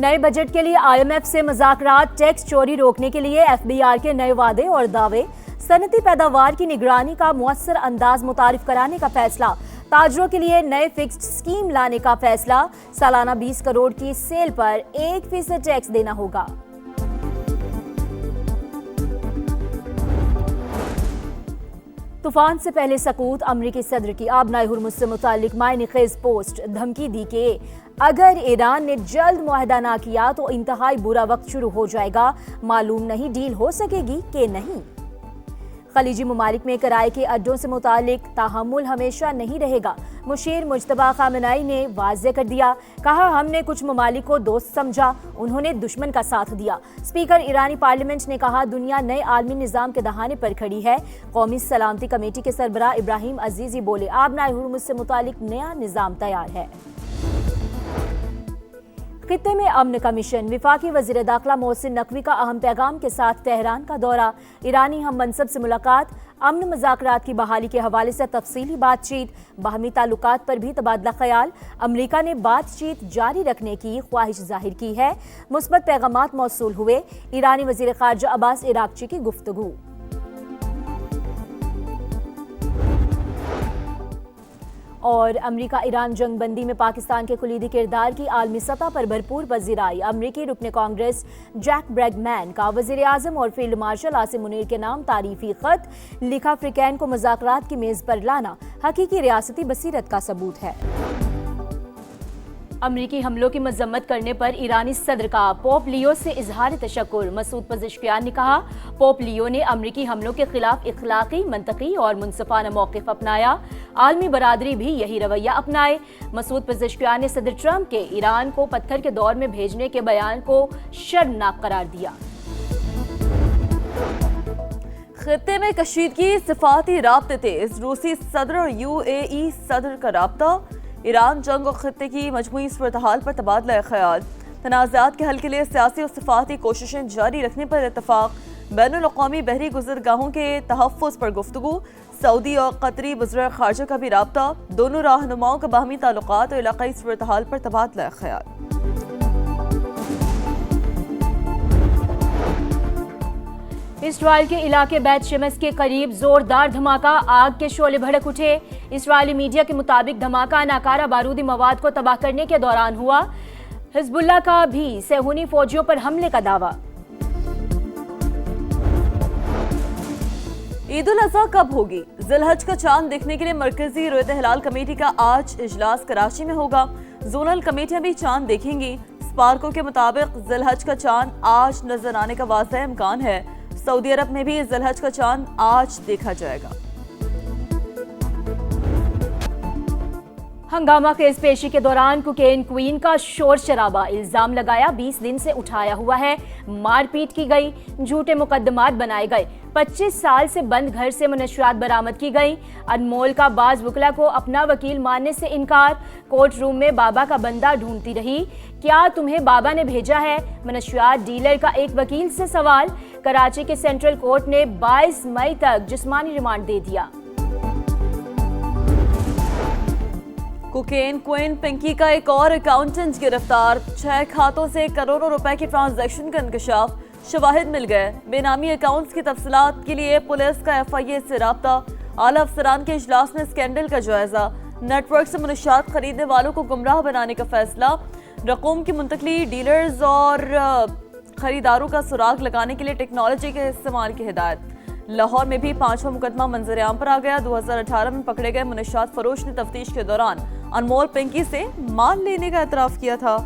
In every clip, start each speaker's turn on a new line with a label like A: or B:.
A: नए बजट के लिए IMF से मुज़ाकरात, टैक्स चोरी रोकने के लिए FBR के नए वादे और दावे, सनती पैदावार की निगरानी का मुअस्सर अंदाज मुतारिफ कराने का फैसला, ताजरों के लिए नए फिक्स्ड स्कीम लाने का फैसला, सालाना 20 करोड़ की सेल पर 1% टैक्स देना होगा। तूफान से पहले सकूत, अमरीकी सदर की आबनाए हुर्मुज़ से मुतालिक मायनेखेज़ पोस्ट, धमकी दी कि अगर ईरान ने जल्द मुआहदा ना किया तो इंतहाई बुरा वक्त शुरू हो जाएगा, मालूम नहीं डील हो सकेगी कि नहीं। खलीजी ममालिक में किराए के अड्डों से मुतालिक तहम्मुल हमेशा नहीं रहेगा, मुशीर मुज्तबा खामेनेई ने वाज़ेह कर दिया। कहा, हमने कुछ ममालिक को दोस्त समझा, उन्होंने दुश्मन का साथ दिया। स्पीकर ईरानी पार्लियामेंट ने कहा, दुनिया नए आलमी निज़ाम के दहाने पर खड़ी है। कौमी सलामती कमेटी के सरबराह इब्राहिम अजीज़ी बोले, आबनाए हुर्मुज़ से मुतालिक नया निज़ाम तैयार है। खित्ते में अमन का मिशन, विफाकी वज़ीर दाखिला मोहसिन नकवी का अहम पैगाम के साथ तेहरान का दौरा, ईरानी हम मनसब से मुलाकात, अमन मुज़ाकरात की बहाली के हवाले से तफसीली बातचीत, बाहमी ताल्लुकात पर भी तबादला ख्याल। अमरीका ने बातचीत जारी रखने की ख्वाहिश जाहिर की है। मुस्बत पैगामात मौसूल हुए। ईरानी वज़ीर ख़ारजा अब्बास इराक़ची की गुफ्तगू। और अमरीका ईरान जंग बंदी में पाकिस्तान के कुलीदी किरदार की आलमी सतह पर भरपूर पजीराई। अमरीकी रुकने कांग्रेस जैक ब्रैगमैन का वज़ीर आज़म और फील्ड मार्शल आसिम मुनीर के नाम तारीफी खत लिखा। अफ्रीकैन को मुज़ाकरात की मेज़ पर लाना हकीकी रियासती बसीरत का सबूत है। अमरीकी हमलों की मजम्मत करने पर ईरानी सदर का पोप लियो से इजहार तशक्कुर। मसूद पज़ेश्कियान ने कहा, पोप लियो ने अमरीकी हमलों के खिलाफ इखलाकी, मंतकी और मुनसफाना मौक़िफ़ अपनाया। आलमी बरादरी भी यही रवैया अपनाए। मसूद पज़ेश्कियान ने सदर ट्रंप के ईरान को पत्थर के दौर में भेजने के बयान को शर्मनाक करार दिया।
B: खित्ते में कशीदगी, सिफाती राब्ते तेज, रूसी सदर और UAE सदर का राब्ता, ईरान जंग और खित्ते की मजमूई सूरत-हाल पर तबादला ख्याल, तनाज़ात के हल के लिए सियासी और सिफाती कोशिशें जारी रखने पर इत्तफाक, बैनुल-अक़वामी बहरी गुज़रगाहों के तहफ़्फ़ुज़ पर गुफ्तगू, सऊदी और कतरी वज़ीर ख़ारजा का भी राब्ता, दोनों रहनुमाओं का बाहमी ताल्लुकात और इलाक़ाई सूरत-हाल पर तबादला ख्याल।
A: इसराइल के इलाके बैत शेमेश के करीब जोरदार धमाका, आग के शोले भड़क उठे। इसराइली मीडिया के मुताबिक धमाका नाकारा बारूदी मवाद को तबाह करने के दौरान हुआ। हिज़्बुल्लाह का भी सेहूनी फौजियों पर हमले का दावा।
B: ईद उल अज़हा कब होगी? ज़िलहज का चांद देखने के लिए मरकजी रुयत हिलाल कमेटी का आज इजलास कराची में होगा। जोनल कमेटियां भी चांद देखेंगी। स्पार्को के मुताबिक ज़िलहज का चांद आज नजर आने का वाज़ेह इम्कान है। सऊदी अरब में भी ज़िलहज का चांद आज देखा जाएगा।
A: हंगामा केस पेशी के दौरान कोकेन क्वीन का शोर शराबा, इल्जाम लगाया 20 दिन से उठाया हुआ है, मारपीट की गई, झूठे मुकदमात बनाए गए, 25 साल से बंद घर से मुनशियात बरामद की गई। अनमोल का बाज वकला को अपना वकील मानने से इनकार, कोर्ट रूम में बाबा का बंदा ढूंढती रही, क्या तुम्हें बाबा ने भेजा है? मुनशियात डीलर का एक वकील से सवाल। कराची के सेंट्रल कोर्ट ने 22 मई तक जिस्मानी रिमांड दे दिया।
B: कोकेन क्वीन पिंकी का एक और अकाउंटेंट गिरफ्तार, 6 खातों से करोड़ों रुपए की ट्रांजैक्शन का इंकशाफ, शवाहिद मिल गए। बेनामी अकाउंट्स की तफसीलात के लिए पुलिस का FIA से राब्ता। आला अफसरान के इजलास में स्कैंडल का जायजा, नेटवर्क से मुनशियात खरीदने वालों को गुमराह बनाने का फैसला, रकूम की मुंतकली, डीलर्स और खरीदारों का सुराग लगाने के लिए टेक्नोलॉजी के इस्तेमाल की हिदायत। लाहौर में भी 5वां मुकदमा मंजर-ए-आम पर आ गया। 2018 में पकड़े गए मुनशियात फरोश ने तफ्तीश के दौरान अनमोल पिंकी से माल लेने का एतराफ़ किया था।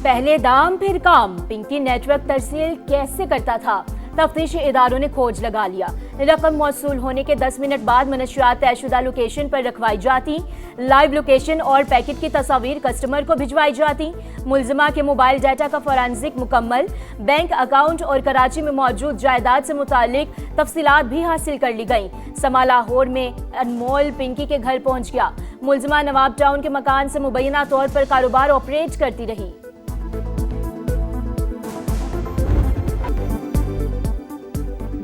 A: पहले दाम फिर काम, पिंकी नेटवर्क तरसील कैसे करता था? तफ्तीशी इदारों ने खोज लगा लिया। रकम मौसूल होने के 10 मिनट बाद मुनशियात तयशुदा लोकेशन पर रखवाई जाती, लाइव लोकेशन और पैकेट की तस्वीर कस्टमर को भिजवाई जाती। मुलजिमा के मोबाइल डाटा का फोरेंसिक मुकम्मल, बैंक अकाउंट और कराची में मौजूद जायदाद से मुतालिक तफसीलात भी हासिल कर ली गई। समा लाहौर में अनमोल पिंकी के घर पहुंच गया। मुलजिमा नवाब टाउन के मकान से मुबैना तौर पर कारोबार ऑपरेट करती रही।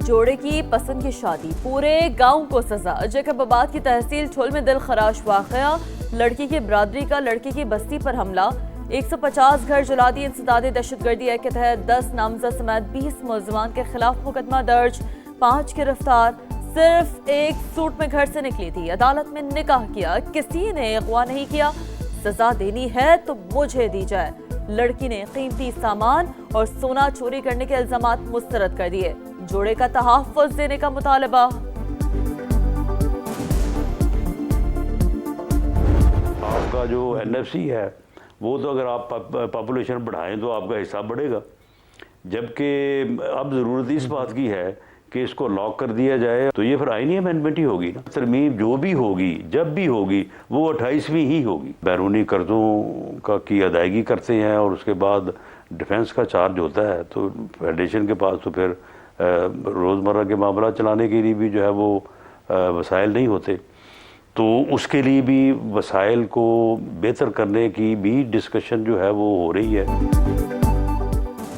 B: जोड़े की पसंद की शादी, पूरे गांव को सजा। जैकबाबाद की तहसील छोल में दिल खराश वाकया, लड़की की बरादरी का लड़की की बस्ती पर हमला, 150 घर जला दिए। इंसदादी दहशतगर्दी एक्ट के तहत 10 नामजद समेत 20 मुलजमान के खिलाफ मुकदमा दर्ज, 5 गिरफ्तार। सिर्फ एक सूट में घर से निकली थी, अदालत में निकाह किया, किसी ने अगवा नहीं किया। सजा देनी है तो मुझे दी जाए। लड़की ने कीमती सामान और सोना चोरी करने के इल्जामात मुस्तरद कर दिए। जोड़े का तहफ़्फ़ुज़ देने का मुतालबा।
C: आपका जो NFC है वो तो अगर आप पॉपुलेशन बढ़ाएं तो आपका हिस्सा बढ़ेगा, जबकि अब ज़रूरत इस बात की है कि इसको लॉक कर दिया जाए। तो ये फिर आईनी अमेंडमेंट ही होगी ना। तरमीम जो भी होगी, जब भी होगी, वो 28वीं ही होगी। बैरूनी कर्ज़ों का की अदायगी करते हैं और उसके बाद डिफेंस का चार्ज होता है, तो फेडरेशन के पास तो फिर रोज़मर्रा के मामला चलाने के लिए भी जो है वो वसाइल नहीं होते। तो उसके लिए भी वसाइल को बेहतर करने की भी डिस्कशन जो है वो हो रही है।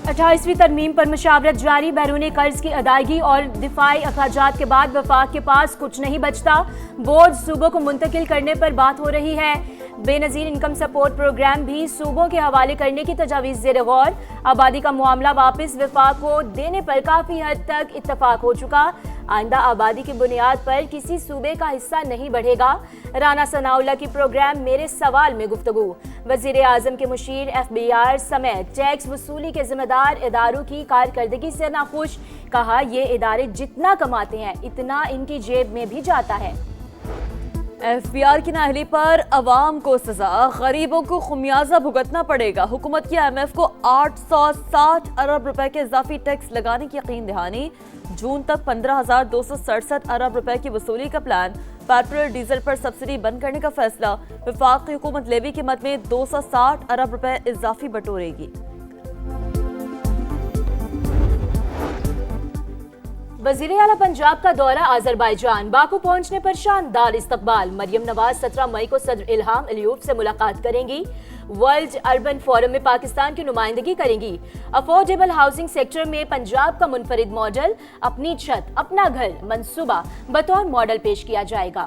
A: 28वीं तरमीम पर मुशावरत जारी। बैरूनी कर्ज की अदायगी और दिफाई अखराजात के बाद वफाक के पास कुछ नहीं बचता। बोर्ड सूबों को मुंतकिल करने पर बात हो रही है। बेनज़ीर इनकम सपोर्ट प्रोग्राम भी सूबों के हवाले करने की तजावीज़ ज़ेर गौर। आबादी का मामला वापस वफाक को देने पर काफ़ी हद तक इत्तफाक हो चुका। आइंदा आबादी की बुनियाद पर किसी सूबे का हिस्सा नहीं बढ़ेगा। राना सनाउल्लाह की प्रोग्राम मेरे सवाल में गुफ्तगू। वज़ीर आज़म के मुशीर FBR समेत टैक्स वसूली के जिम्मेदार इदारों की कारकर्दगी से नाखुश। कहा ये इदारे जितना कमाते हैं इतना इनकी जेब में भी जाता है।
B: FBR की नाअहली पर अवाम को सजा, गरीबों को खुमियाजा भुगतना पड़ेगा। हुकूमत की IMF को 860 अरब रुपए के इजाफी टैक्स लगाने की यकीन दहानी। जून तक 15,267 अरब रुपए की वसूली का प्लान। पेट्रोल डीजल पर सब्सिडी बंद करने का फैसला। वफाक की हुकूमत लेवी की मद में 260 अरब रुपए इजाफी बटोरेगी।
A: वज़ीर आला पंजाब का दौरा अज़रबैजान, बाकू पहुंचने पर शानदार इस्तकबाल। मरियम नवाज 17 मई को सदर इल्हाम अलियूब से मुलाकात करेंगी। वर्ल्ड अर्बन फोरम में पाकिस्तान की नुमाइंदगी करेंगी। अफोर्डेबल हाउसिंग सेक्टर में पंजाब का मुनफरिद मॉडल, अपनी छत अपना घर मंसूबा बतौर मॉडल पेश किया जाएगा।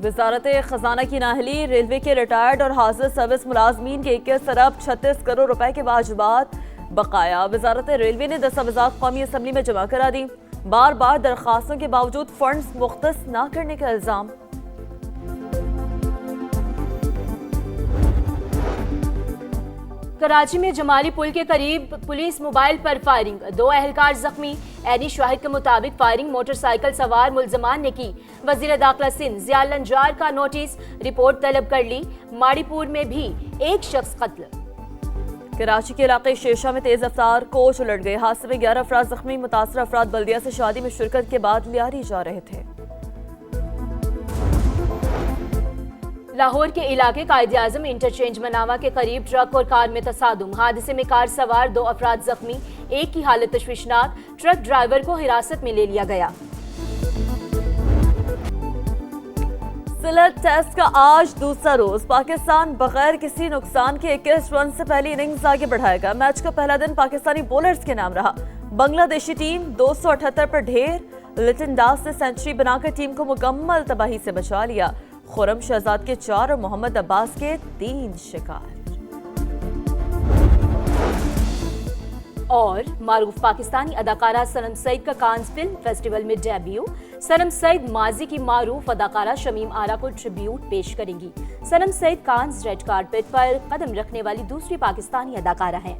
B: वजारत खजाना की नाअहली, रेलवे के रिटायर्ड और हाजिर सर्विस मुलाजमीन के 21 अरब 36 करोड़ रुपए के वाजिबात बकाया। वजारत रेलवे ने दस्तावेज़ात कौमी असम्बली में जमा करा दी। बार बार दरख्वास्तों के बावजूद फंड्स मुख्तस न करने का इल्जाम।
A: कराची में जमाली पुल के करीब पुलिस मोबाइल पर फायरिंग, 2 अहलकार जख्मी। एनी शाहिद के मुताबिक फायरिंग मोटरसाइकिल सवार मुलजमान ने की। वजीर दाखिला सिंध ज़िया लंजार का नोटिस, रिपोर्ट तलब कर ली। माड़ीपुर में भी एक शख्स कत्ल।
B: कराची के इलाके शेरशाह में तेज रफ्तार कोच उलट गए। हादसे में 11 अफराद जख्मी। मुतासर अफराद बल्दिया से शादी में शिरकत के बाद लियारी जा रहे थे।
A: लाहौर के इलाके कायद-ए-आज़म इंटरचेंज मनावा के करीब ट्रक और कार में तसादुम। हादसे में कार सवार 2 अफराद जख्मी, एक की हालत तशवीशनाक। ट्रक ड्राइवर को हिरासत में ले लिया गया।
B: सिलेट टेस्ट का आज दूसरा रोज। पाकिस्तान बगैर किसी नुकसान के 21 रन से पहली इनिंग्स आगे बढ़ाएगा। मैच का पहला दिन पाकिस्तानी बॉलर्स के नाम रहा। बांग्लादेशी टीम 278 पर ढेर। लिटन दास ने सेंचुरी बनाकर टीम को मुकम्मल तबाही से बचा लिया। खुरम शहजाद के 4 और मोहम्मद अब्बास के 3 शिकार।
A: और मारूफ पाकिस्तानी अदाकारा सनम सईद का कांस फिल्म फेस्टिवल में डेब्यू। सनम सईद माजी की मारूफ अदाकारा शमीम आरा को ट्रिब्यूट पेश करेंगी। सनम सईद कांस रेड कार्पेट पर कदम रखने वाली दूसरी पाकिस्तानी अदाकारा हैं।